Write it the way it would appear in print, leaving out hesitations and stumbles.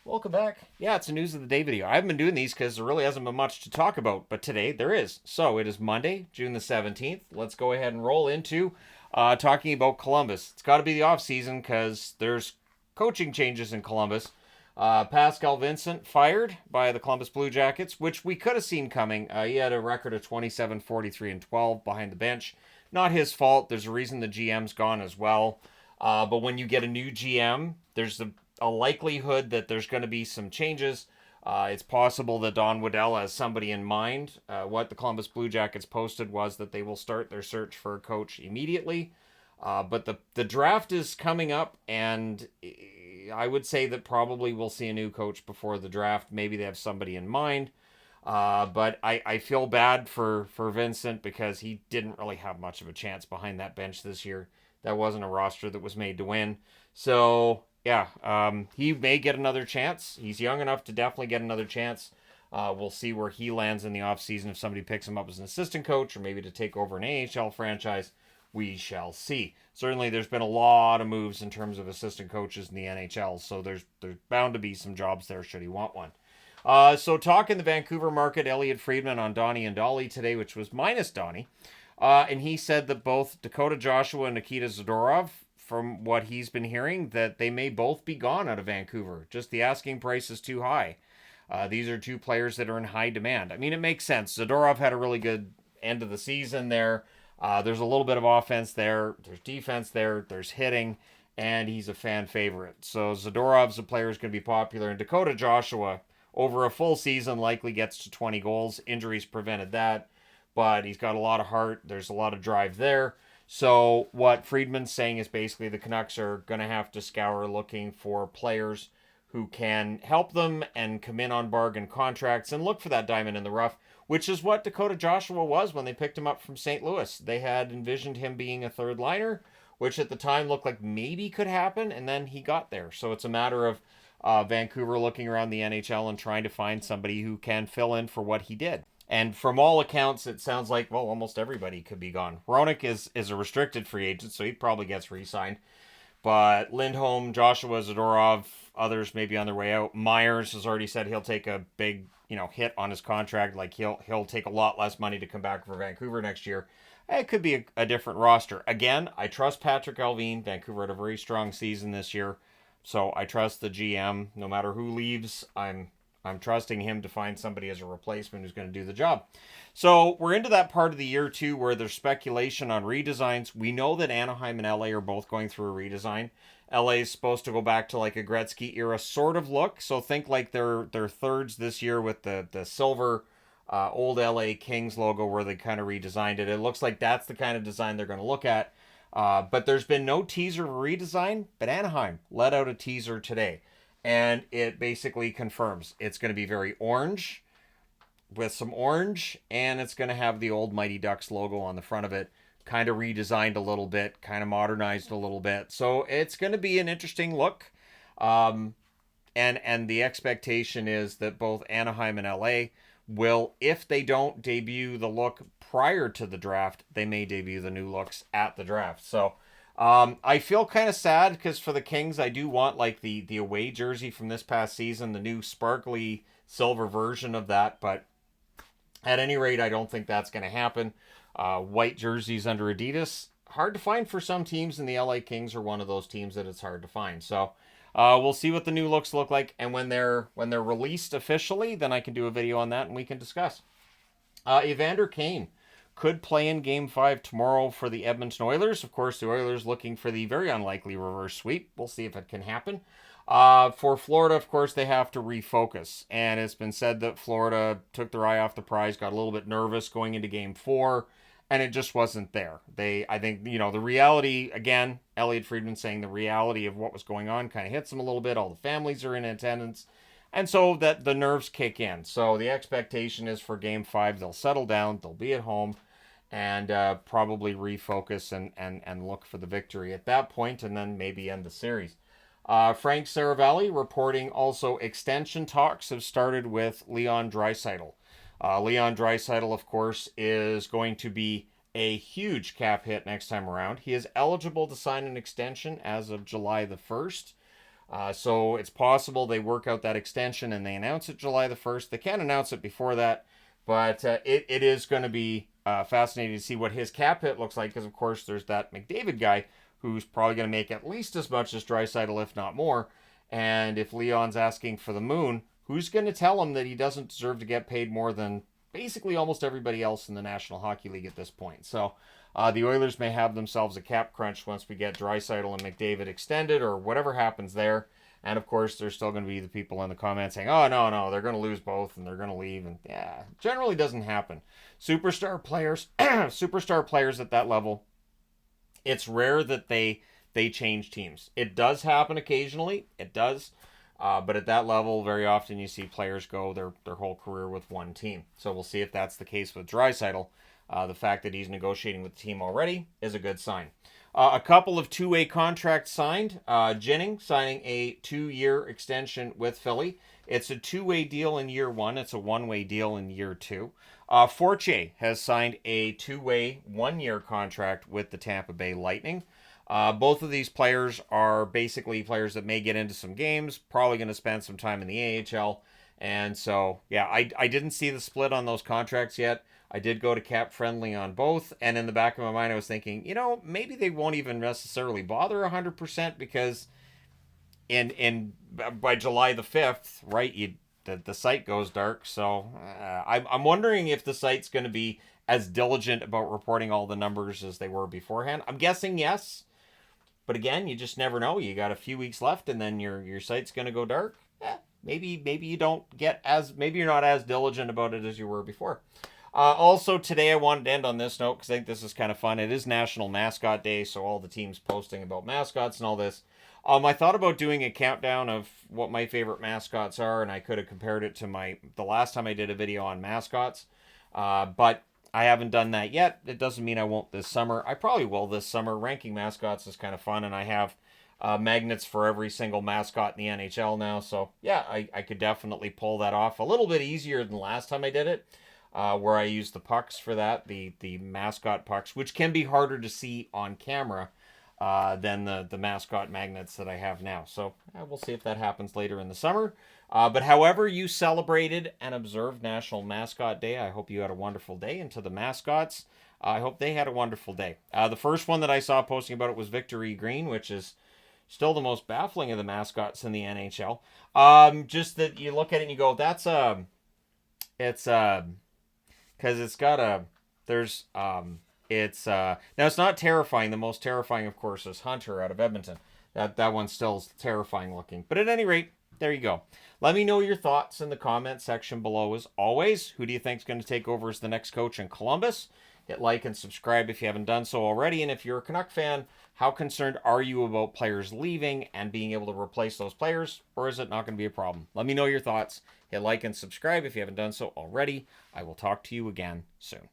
Welcome back. Yeah, it's a news of the day video. I haven't been doing these because there really hasn't been much to talk about, but today there is. So it is Monday, June the 17th. Let's go ahead and roll into talking about Columbus. It's got to be the off season because there's coaching changes in Columbus. Pascal Vincent fired by the Columbus Blue Jackets, which we could have seen coming. He had a record of 27, 43, and 12 behind the bench. Not his fault. There's a reason the GM's gone as well. But when you get a new GM, there's a likelihood that there's going to be some changes. It's possible that Don Waddell has somebody in mind. What the Columbus Blue Jackets posted was that they will start their search for a coach immediately. But the draft is coming up, and I would say that probably we'll see a new coach before the draft. Maybe they have somebody in mind. But I feel bad for Vincent because he didn't really have much of a chance behind that bench this year. That wasn't a roster that was made to win. So, yeah, he may get another chance. He's young enough to definitely get another chance. We'll see where he lands in the offseason if somebody picks him up as an assistant coach or maybe to take over an AHL franchise. We shall see. Certainly, there's been a lot of moves in terms of assistant coaches in the NHL, so there's bound to be some jobs there should he want one. So talking the Vancouver market, Elliot Friedman on Donnie and Dolly today, which was minus Donnie. And he said that both Dakota Joshua and Nikita Zadorov, from what he's been hearing, that they may both be gone out of Vancouver. Just the asking price is too high. These are two players that are in high demand. I mean, it makes sense. Zadorov had a really good end of the season there. There's a little bit of offense there. There's defense there. There's hitting. And he's a fan favorite. So Zadorov's a player who's going to be popular. And Dakota Joshua, over a full season, likely gets to 20 goals. Injuries prevented that. But he's got a lot of heart. There's a lot of drive there. So what Friedman's saying is basically the Canucks are going to have to scour looking for players who can help them and come in on bargain contracts and look for that diamond in the rough, which is what Dakota Joshua was when they picked him up from St. Louis. They had envisioned him being a third liner, which at the time looked like maybe could happen, and then he got there. So it's a matter of Vancouver looking around the NHL and trying to find somebody who can fill in for what he did. And from all accounts, it sounds like, well, almost everybody could be gone. Hronek is a restricted free agent, so he probably gets re-signed. But Lindholm, Joshua, Zadorov, others may be on their way out. Myers has already said he'll take a big, hit on his contract. Like he'll take a lot less money to come back for Vancouver next year. It could be a different roster. Again, I trust Patrick Allvin. Vancouver had a very strong season this year. So I trust the GM. No matter who leaves, I'm trusting him to find somebody as a replacement who's going to do the job. So we're into that part of the year, too, where there's speculation on redesigns. We know that Anaheim and LA are both going through a redesign. LA is supposed to go back to like a Gretzky era sort of look. So think like their thirds this year with the silver old LA Kings logo where they kind of redesigned it. It looks like that's the kind of design they're going to look at. But there's been no teaser redesign, but Anaheim let out a teaser today. And it basically confirms it's going to be very orange with some orange, and it's going to have the old Mighty Ducks logo on the front of it, kind of redesigned a little bit, kind of modernized a little bit. So it's going to be an interesting look. And the expectation is that both Anaheim and LA will, if they don't debut the look prior to the draft, they may debut the new looks at the draft. So I feel kind of sad because for the Kings, I do want like the away jersey from this past season, the new sparkly silver version of that. But at any rate, I don't think that's going to happen. White jerseys under Adidas, hard to find for some teams, and the LA Kings are one of those teams that it's hard to find. So we'll see what the new looks look like, and when they're released officially, then I can do a video on that and we can discuss. Evander Kane could play in Game 5 tomorrow for the Edmonton Oilers. Of course, the Oilers looking for the very unlikely reverse sweep. We'll see if it can happen. For Florida, of course, they have to refocus. And it's been said that Florida took their eye off the prize, got a little bit nervous going into Game 4, and it just wasn't there. I think, the reality, again, Elliot Friedman saying the reality of what was going on kind of hits them a little bit. All the families are in attendance. And so that the nerves kick in. So the expectation is for Game 5, they'll settle down, they'll be at home, and probably refocus and look for the victory at that point, and then maybe end the series. Frank Saravalli reporting also extension talks have started with Leon Draisaitl. Leon Draisaitl, of course, is going to be a huge cap hit next time around. He is eligible to sign an extension as of July the 1st. So it's possible they work out that extension and they announce it July the 1st. They can't announce it before that, but it is going to be fascinating to see what his cap hit looks like, because, of course, there's that McDavid guy who's probably going to make at least as much as Draisaitl, if not more. And if Leon's asking for the moon, who's going to tell him that he doesn't deserve to get paid more than basically almost everybody else in the National Hockey League at this point? So the Oilers may have themselves a cap crunch once we get Draisaitl and McDavid extended, or whatever happens there. And of course, there's still going to be the people in the comments saying, "Oh no, they're going to lose both and they're going to leave." And yeah, generally doesn't happen. Superstar players, superstar players at that level, it's rare that they change teams. It does happen occasionally. It does. But at that level, very often you see players go their whole career with one team. So we'll see if that's the case with Draisaitl. The fact that he's negotiating with the team already is a good sign. A couple of two-way contracts signed. Jennings signing a 2-year extension with Philly. It's a two-way deal in year 1. It's a one-way deal in year 2. Fortier has signed a two-way 1-year contract with the Tampa Bay Lightning. Both of these players are basically players that may get into some games, probably going to spend some time in the AHL. And so, yeah, I didn't see the split on those contracts yet. I did go to cap friendly on both, and in the back of my mind I was thinking, maybe they won't even necessarily bother 100%, because by July the 5th, right, the site goes dark. So I'm wondering if the site's going to be as diligent about reporting all the numbers as they were beforehand. I'm guessing yes, but again, you just never know. You got a few weeks left, and then your site's going to go dark. Maybe you don't get maybe you're not as diligent about it as you were before. Also, today I wanted to end on this note, because I think this is kind of fun. It is National Mascot Day, so all the teams posting about mascots and all this. I thought about doing a countdown of what my favorite mascots are, and I could have compared it to the last time I did a video on mascots. But I haven't done that yet. It doesn't mean I won't this summer. I probably will this summer. Ranking mascots is kind of fun, and I have magnets for every single mascot in the NHL now. So, yeah, I could definitely pull that off. A little bit easier than last time I did it. Where I used the pucks for that, the mascot pucks, which can be harder to see on camera than the mascot magnets that I have now. So we'll see if that happens later in the summer. But however you celebrated and observed National Mascot Day, I hope you had a wonderful day. And to the mascots, I hope they had a wonderful day. The first one that I saw posting about it was Victory Green, which is still the most baffling of the mascots in the NHL. Just that you look at it and you go, because it's got now it's not terrifying. The most terrifying, of course, is Hunter out of Edmonton. That one's still terrifying looking. But at any rate, there you go. Let me know your thoughts in the comment section below. As always, who do you think is going to take over as the next coach in Columbus? Hit like and subscribe if you haven't done so already. And if you're a Canuck fan, how concerned are you about players leaving and being able to replace those players? Or is it not going to be a problem? Let me know your thoughts. Hit like and subscribe if you haven't done so already. I will talk to you again soon.